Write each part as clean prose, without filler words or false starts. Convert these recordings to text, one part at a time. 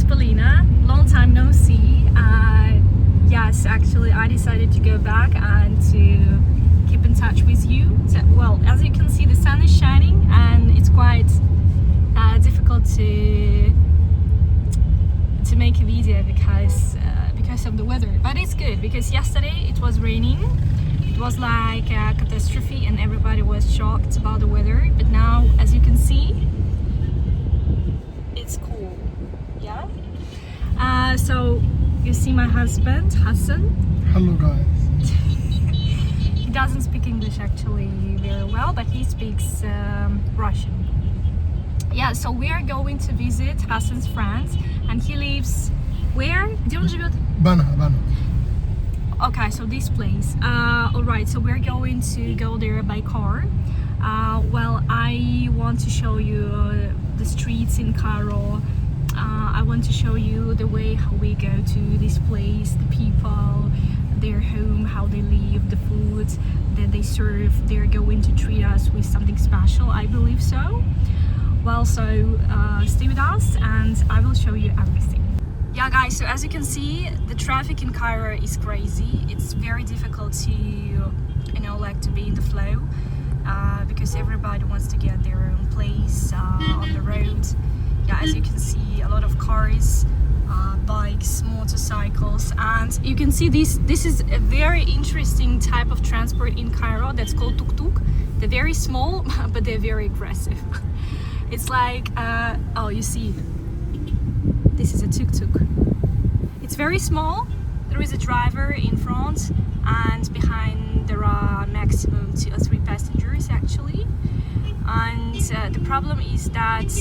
Polina. Long time no see. Yes, actually, I decided to go back and to keep in touch with you. So, well, as you can see, the sun is shining, and it's quite difficult to make a video because of the weather. But it's good because yesterday it was raining. It was like a catastrophe, and everybody was shocked about the weather. But now, as you can see, it's cool. Yeah. So you see my husband, Hassan. Hello guys. He doesn't speak English actually very well, but he speaks Russian. Yeah, so we are going to visit Hassan's friends, and he lives where? Где он живет? Banha. Okay, so this place. Alright, so we're going to go there by car. Well, I want to show you the streets in Cairo. I want to show you the way how we go to this place, the people, their home, how they live, the food that they serve. They're going to treat us with something special, I believe so. Well, so stay with us and I will show you everything. Yeah guys, so as you can see, the traffic in Cairo is crazy. It's very difficult to, like to be in the flow because everybody wants to get their own place on the road. Yeah, as you can see, a lot of cars, bikes, motorcycles, and you can see this is a very interesting type of transport in Cairo that's called tuk-tuk. They're very small, but they're very aggressive. It's like, oh, you see, this is a tuk-tuk. It's very small. There is a driver in front, and behind there are maximum 2 or 3 passengers actually. And the problem is that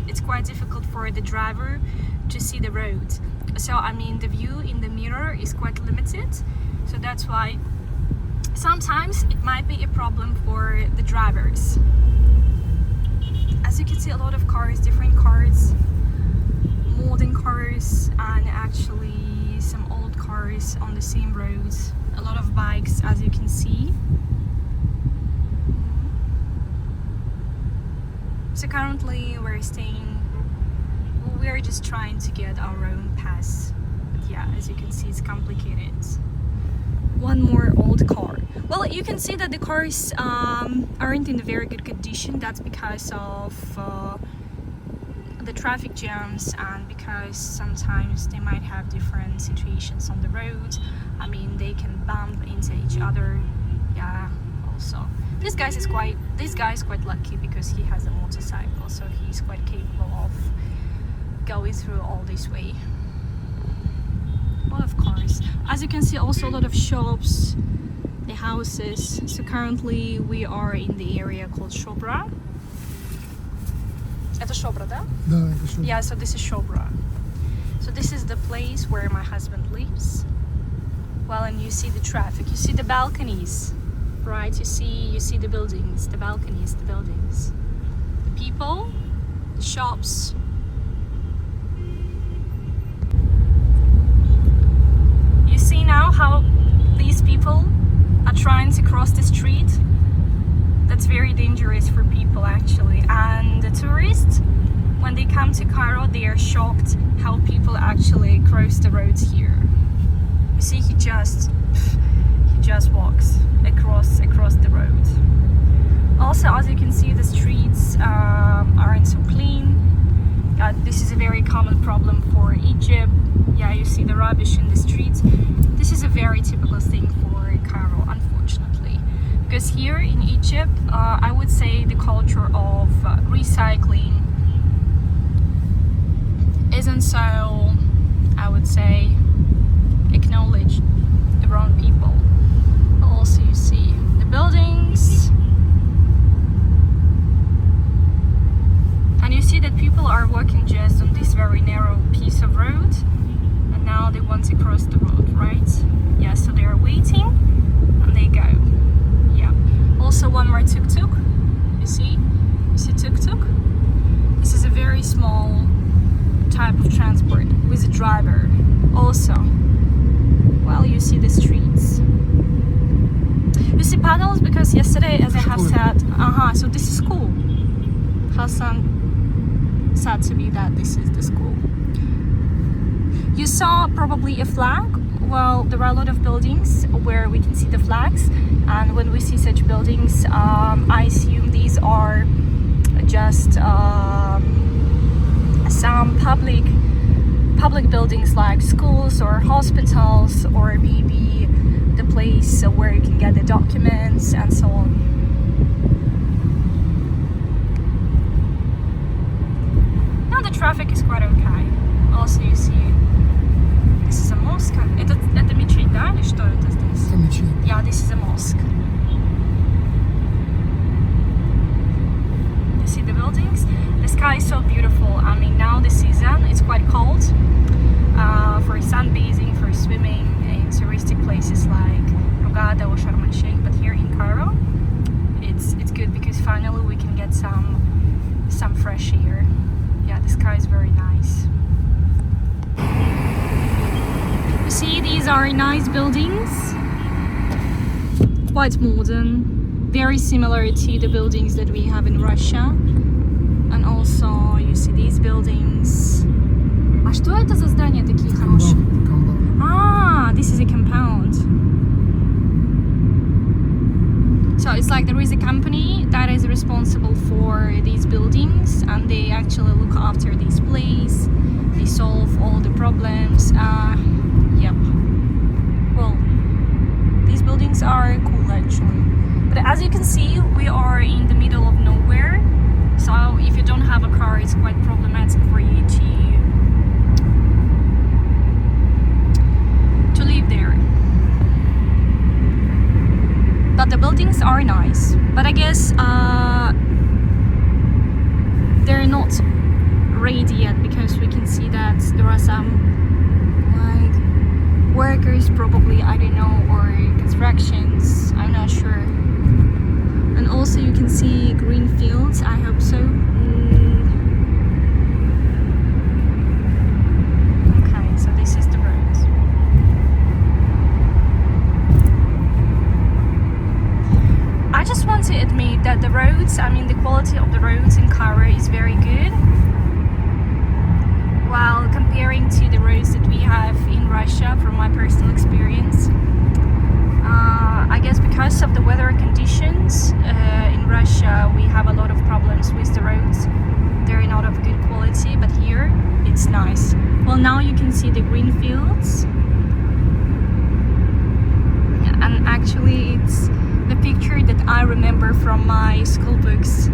it's quite difficult for the driver to see the road. So I mean, the view in the mirror is quite limited. So that's why sometimes it might be a problem for the drivers. As you can see, a lot of cars, different cars, modern cars, and actually some old cars on the same roads. A lot of bikes, as you can see. So currently we're just trying to get our own pass. But yeah, as you can see, it's complicated. One more old car. Well, you can see that the cars aren't in a very good condition. That's because of the traffic jams, and because sometimes they might have different situations on the road. I mean, they can bump into each other. Yeah, also. This guy is quite lucky because he has a motorcycle, so he's quite capable of going through all this way. A lot of cars. As you can see, also a lot of shops, the houses. So currently we are in the area called Shobra. Это Shobra, да? Да, это Shobra. Yeah, so this is Shobra. So this is the place where my husband lives. Well, and you see the traffic, you see the balconies. Right, you see the buildings, the balconies, the buildings, the people, the shops. You see now how these people are trying to cross the street. That's very dangerous for people actually. And the tourists, when they come to Cairo, they are shocked how people actually cross the roads here. You see, he just walks across the road. Also, as you can see, the streets aren't so clean. This is a very common problem for Egypt. Yeah, you see the rubbish in the streets. This is a very typical thing for Cairo, unfortunately, because here in Egypt, I would say the culture of recycling isn't so, I would say, acknowledged around people. Also, you see the buildings, and you see that people are walking just on this very narrow piece of road, and now they want to cross the road, right? Yeah, so they are waiting and they go. Yeah. Also, one more tuk-tuk. You see tuk-tuk. This is a very small type of transport with a driver. Also, well, you see the streets. You see panels because yesterday, as I have said, so this is school. Hassan said to me that this is the school. You saw probably a flag. Well, there are a lot of buildings where we can see the flags, and when we see such buildings, I assume these are just some public buildings like schools or hospitals, or maybe the place where you can get the documents and so on. Now the traffic is quite okay. Also, you see, this is a mosque. Это мечеть, да, или что это здесь? Это мечеть. Yeah, this is a mosque. You see the buildings? The sky is so beautiful. I mean, now the season, it's quite cold for sunbathing, for swimming in touristic places like Hurghada or Sharm el Sheikh. But here in Cairo, it's good because finally we can get some fresh air. Yeah, the sky is very nice. You see, these are nice buildings, quite modern, very similar to the buildings that we have in Russia. And also, you see these buildings. А что это за здания такие хорошие? Ah, this is a compound. So it's like there is a company that is responsible for these buildings, and they actually look after this place. They solve all the problems. Yep. Well, these buildings are cool actually. But as you can see, we are in the middle of nowhere. So if you don't have a car, it's quite problematic for you to live there. But the buildings are nice. But I guess they're not ready yet, because we can see that there are some like workers, probably, I don't know, or constructions, I'm not sure. And also you can see green fields, I hope so. Okay, so this is the road. I just want to admit that the roads, I mean the quality of the roads in Cairo is very good. While comparing to the roads that we have in Russia, from my personal experience. I guess because of the weather conditions in Russia, we have a lot of problems with the roads. They're not of good quality, but here it's nice. Well, now you can see the green fields. And actually it's the picture that I remember from my school books.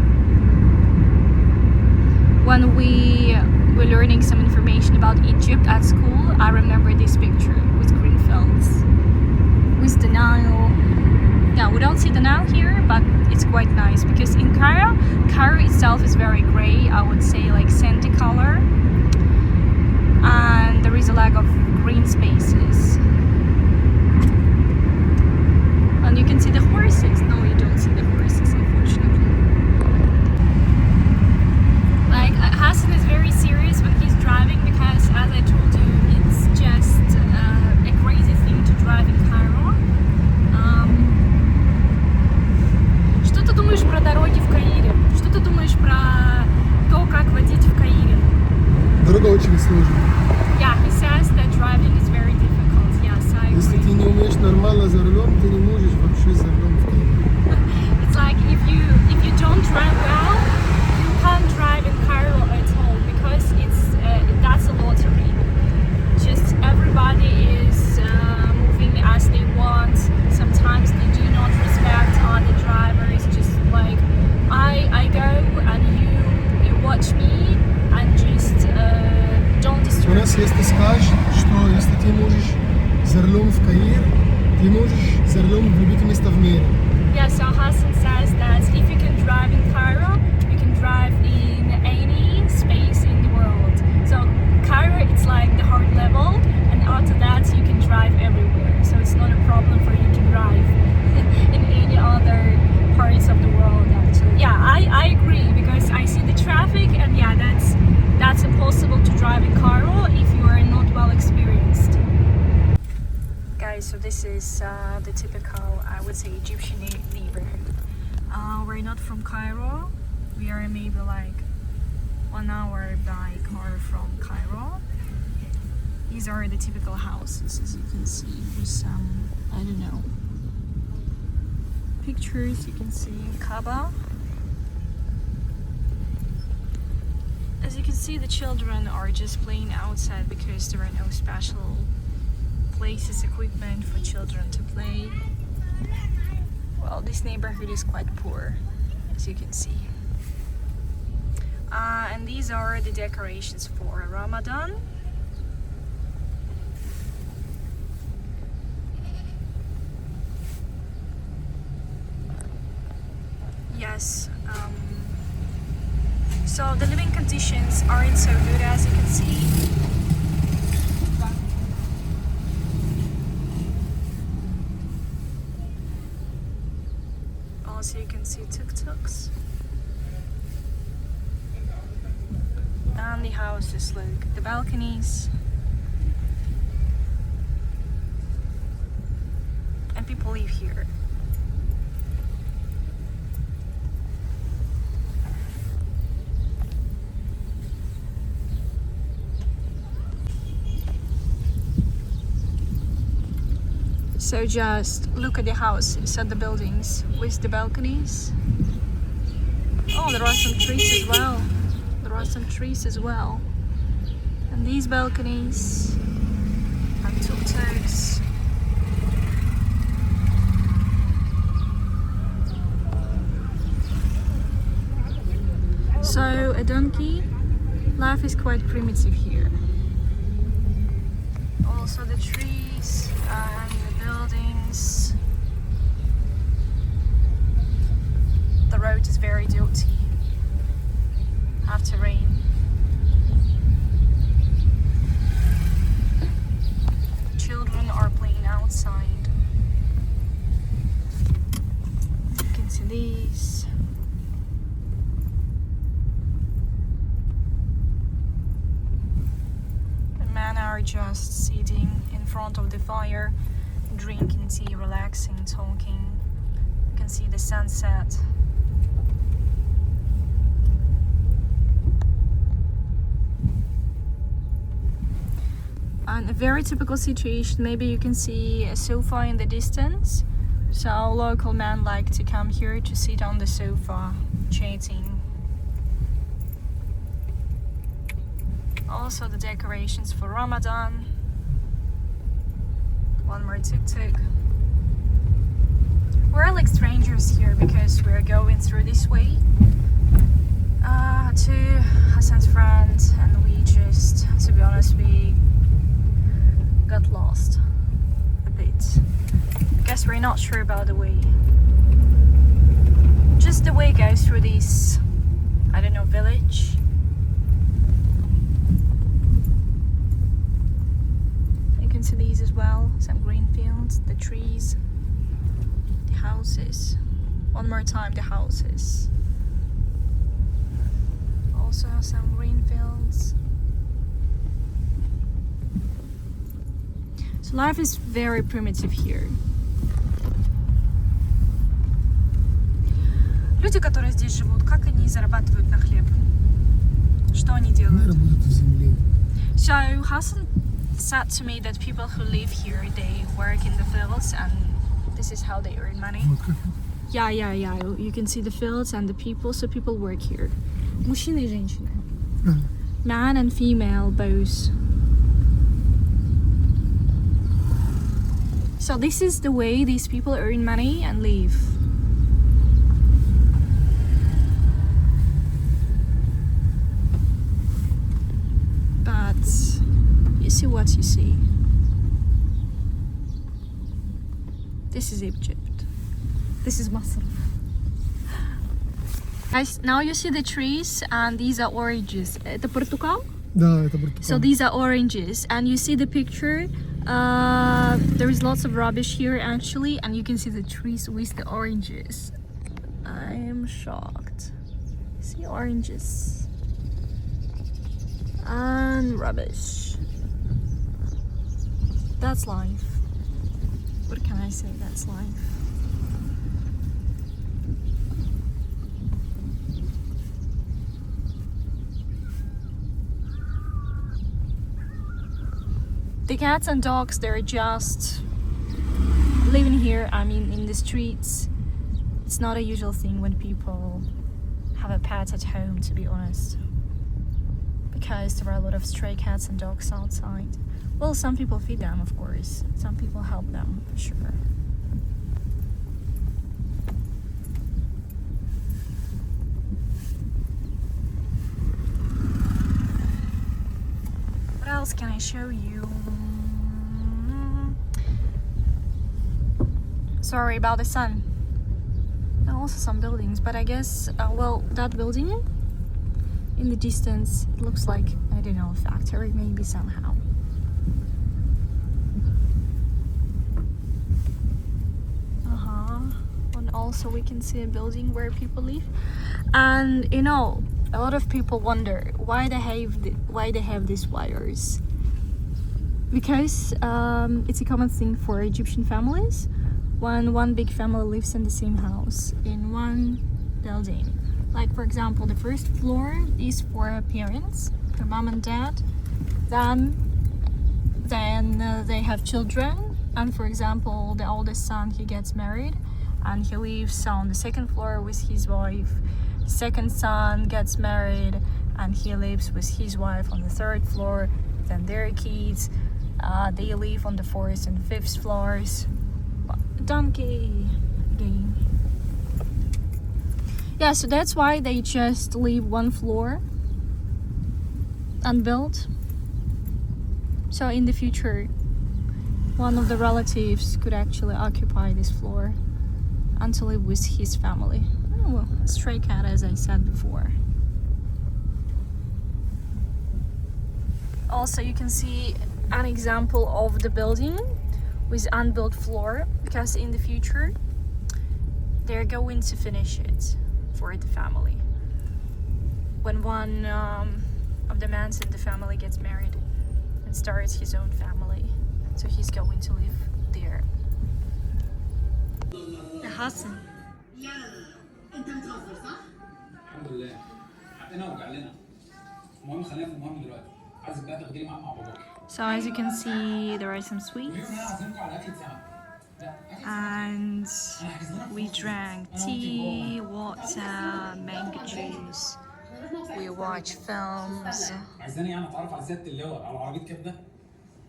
When we were learning some information about Egypt at school, I remember this picture with green fields, with the Nile. Yeah, we don't see the Nile here, but it's quite nice because in Cairo itself is very gray, I would say like sandy color, and there is a lack of green spaces. And you can see the horses. No, you don't see the horses, unfortunately. Like, Hassan is very serious when he's driving because, as I told you, it's just a crazy thing to drive in Cairo. Что ты думаешь про дороги в Каире? Что ты думаешь про то, как водить в Каире? Дорога очень сложная. Yeah, he says that driving is very difficult. Yes, I agree. Если ты не умеешь нормально за рулем, ты не можешь вообще за рулем в Каире. It's like if you don't drive well, you can't drive in Cairo at all because that's a lottery. Just everybody is moving as they want. Sometimes they do not respect other drivers. Just like I go and you watch me and just don't disturb. У нас есть скажешь, что если ты можешь за рулем в Каир, ты можешь за рулем в любое место в мире. Yeah, so Hassan says that if you can drive in Cairo, you can drive in any space in the world. So Cairo, it's like the hard level, and after that you can drive everywhere. So it's not a problem for you to drive in any other parts of the world actually. Yeah, I agree because I see the traffic, and yeah, that's impossible to drive in Cairo if you are not well experienced. Guys, so this is the typical, I would say, Egyptian neighborhood. We're not from Cairo. We are maybe like 1 hour by car from Cairo. These are the typical houses, as you can see, with some, I don't know, pictures. You can see Kaaba. As you can see, the children are just playing outside because there are no special places, equipment for children to play. Well, this neighborhood is quite poor, as you can see. And these are the decorations for Ramadan. Yes. So the living conditions aren't so good, as you can see. Also, you can see tuk-tuks. And the houses, look, the balconies. And people live here. So just look at the houses, at the buildings with the balconies. Oh, there are some trees as well. There are some trees as well. And these balconies and tuk-tuks. So a donkey. Life is quite primitive here. Also the trees and the buildings. The road is very dirty after rain. Children are playing outside. You can see these. The men are just sitting in front of the fire, drinking tea, relaxing, talking. You can see the sunset. And a very typical situation, maybe you can see a sofa in the distance. So local men like to come here to sit on the sofa, chatting. Also the decorations for Ramadan. One more tuk-tuk. We're like strangers here because we're going through this way to Hassan's friend, and we just, to be honest, we got lost a bit. I guess we're not sure about the way. Just the way goes through this, I don't know, village. You can see these as well, some green fields, the trees, the houses. One more time, the houses. Also some green fields. So life is very primitive here. Люди, которые здесь живут, как они зарабатывают на хлеб? Что они делают? Работают в земле. So Hassan said to me that people who live here, they work in the fields and this is how they earn money. Вот как. Yeah. You can see the fields and the people, so people work here. Мужчины и женщины. Man and female both. So this is the way these people earn money and live. But you see what you see. This is Egypt. This is Masr. Guys, now you see the trees and these are oranges. Это портукал? Да, это Португалия. So these are oranges and you see the picture. There is lots of rubbish here actually, and you can see the trees with the oranges. I am shocked. See oranges and rubbish. That's life. What can I say? That's life. the cats and dogs, they're just living here. I mean, in the streets. It's not a usual thing when people have a pet at home, to be honest, because there are a lot of stray cats and dogs outside. Well, some people feed them, of course. Some people help them, for sure. What else can I show you? Sorry about the sun. And also some buildings, but I guess, well, that building in the distance, it looks like, I don't know, a factory maybe somehow. And also we can see a building where people live. And you know, a lot of people wonder why they have these wires. Because it's a common thing for Egyptian families. When one big family lives in the same house, in one building. Like, for example, the first floor is for parents, for mom and dad. Then they have children. And for example, the oldest son, he gets married and he lives on the second floor with his wife. The second son gets married and he lives with his wife on the third floor. Then their kids, they live on the fourth and fifth floors. Donkey game. Yeah, so that's why they just leave one floor unbuilt. So in the future, one of the relatives could actually occupy this floor and to live with his family. Oh, well, a stray cat, as I said before. Also, you can see an example of the building with unbuilt floor, because in the future they're going to finish it for the family. When one of the men in the family gets married and starts his own family, so he's going to live there. يا حسن انت بتهزر صح؟ الحمد لله حقنا وجع لنا المهم خلينا في المهم دلوقتي عايزك بقى تاخديني معاك مع باباك. So as you can see, there are some sweets and we drank tea, water, mango juice. We watch films. عايزاني يعني اتعرف على سيادة اللواء على عربية كبدة.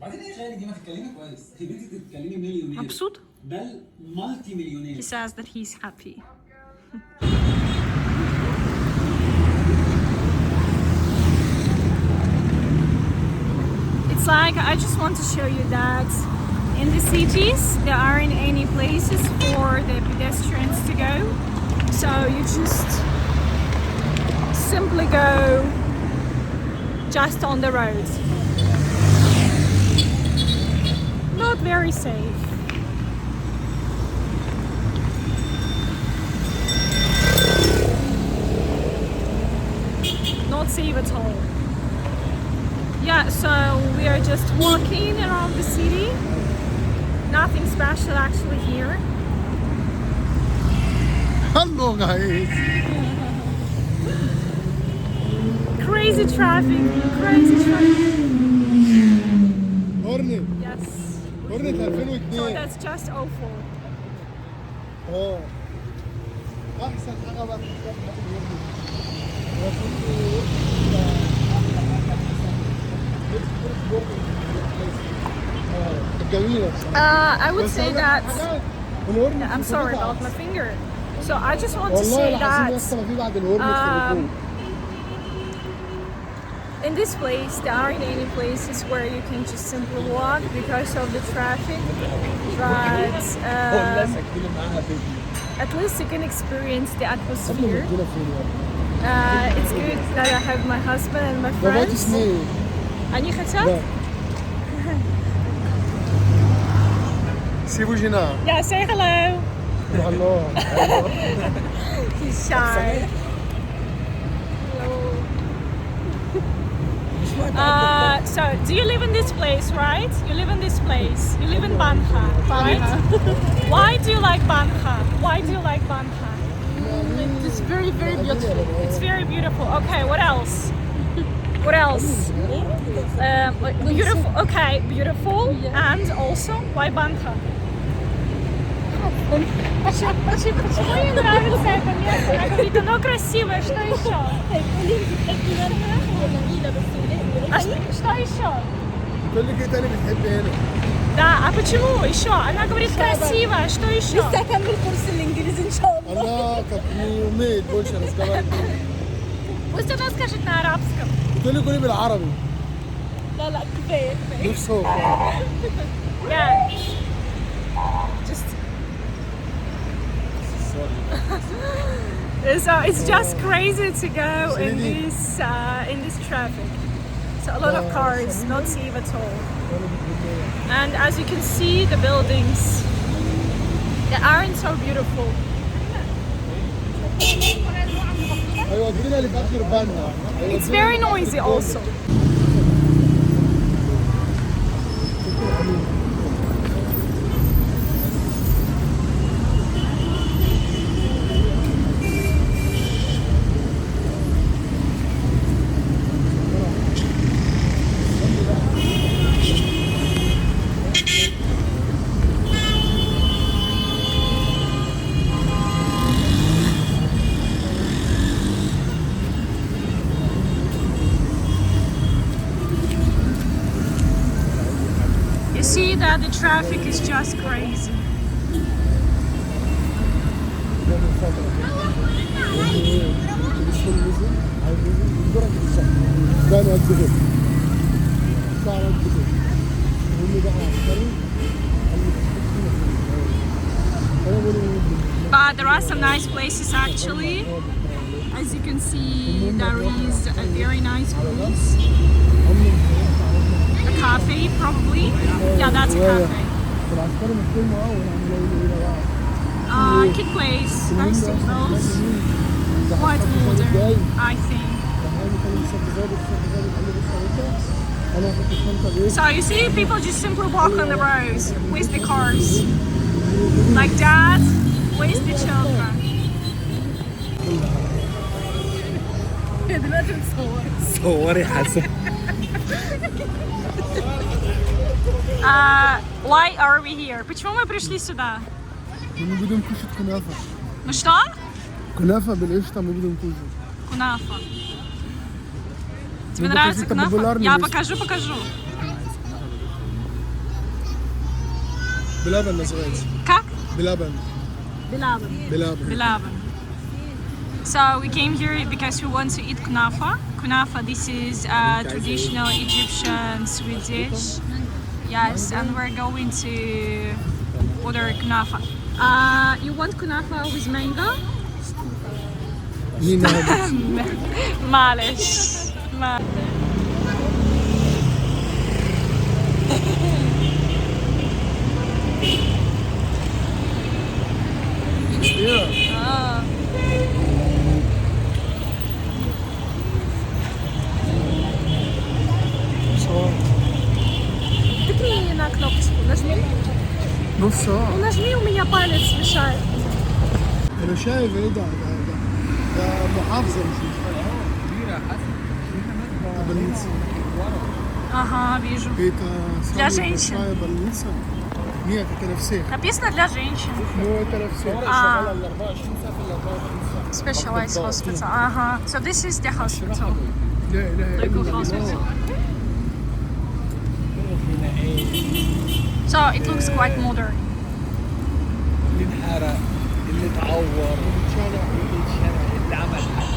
بعدين ايه غالي دي ما تتكلمي كويس. هي بنتي تتكلمي مليونير. مبسوط؟ بل مالتي مليونير. He says that he's happy. It's like, I just want to show you that in the cities there aren't any places for the pedestrians to go, so you just simply go just on the road. Not very safe. Not safe at all. Yeah, so we are just walking around the city. Nothing special actually here. Hello guys. Crazy traffic, crazy traffic. هورني Yes. هورني So 2002. that's just awful. اه احسن حاجه بقى في الهورني. I would say that I'm sorry about my finger. So I just want to say that in this place there aren't any places where you can just simply walk because of the traffic, but at least you can experience the atmosphere. It's good that I have my husband and my friends. Они хотят? Si vous gênez. Yeah, say hello. Hello. He's shy. So, do you live in this place, right? You live in this place. You live in Banha, right? Why do you like Banha? Why do you like Banha? It's very, very beautiful. It's very beautiful. Okay, what else? What else? Beautiful. Okay, beautiful. And also, why Banha? Почему ей нравится это место? Она говорит, оно красивое, что еще? Что еще? تقول لك ايه تاني بتحب هنا؟ Да, а почему еще? Она говорит красиво, что еще? لسه هكمل كورس الانجليزي ان شاء الله. الله как не умеет больше разговаривать. Пусть она скажет на арабском. بتقول لي قولي بالعربي. لا لا كفايه كفايه. نفس هو. Yeah. Just. So it's just crazy to go in this traffic. So a lot of cars, not safe at all. And as you can see, the buildings, they aren't so beautiful. هيودينا لآخر بانها. It's very noisy also. You see that the traffic is just crazy. But there are some nice places actually. As you can see, there is a very nice place. A cafe, probably. Yeah, that's a cafe. Kid place, vegetables. Quite modern, I think. So you see, people just simply walk on the roads with the cars. Like that, with the children. دلوقتي بتصور. صوري حسن. Why are we here? Почему мы пришли сюда? Мы будем кушать кунафа. Ну что? Кунафа بالقشطة мы будем кушать. Кунафа. Тебе Ну, нравится покажи, там кунафа? популярный Я есть. покажу. بلبن называется. Как? بلبن. بلبن. Bilaban. So we came here because we want to eat kunafa. Kunafa, this is a traditional Egyptian sweet dish. Yes, and we're going to order kunafa. You want kunafa with mango? مين هذا؟ معلش. Тыкни на кнопочку, нажми. Ну все. Ну нажми, у меня палец мешает. انا شايف ايه ده محافظة مش مشكلة. больница. Ага, вижу. Это Для самая женщин. большая больница. Нет, это для всех. Написано для женщин. Ну, это для всех. Specialized hospital. Ага. So this is the hospital. لا إله إلا Local الله. hospital. So it looks quite modern. اللي انحرق، اللي اتعور، اللي عمل حادثة.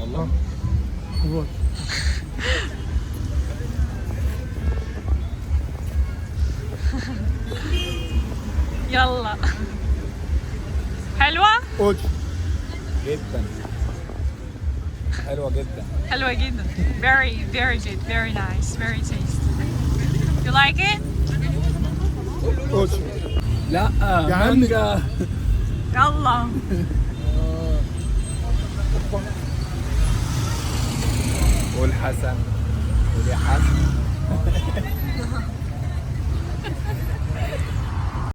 والله Вот. يلا. حلوة؟ Очень. جدا حلوة جدا. حلوة جدا. Very, very good. Very nice. Very tasty. You like it? Очень. لا يا عمي. مانجا. يلا. والحسن. قول يا حسن.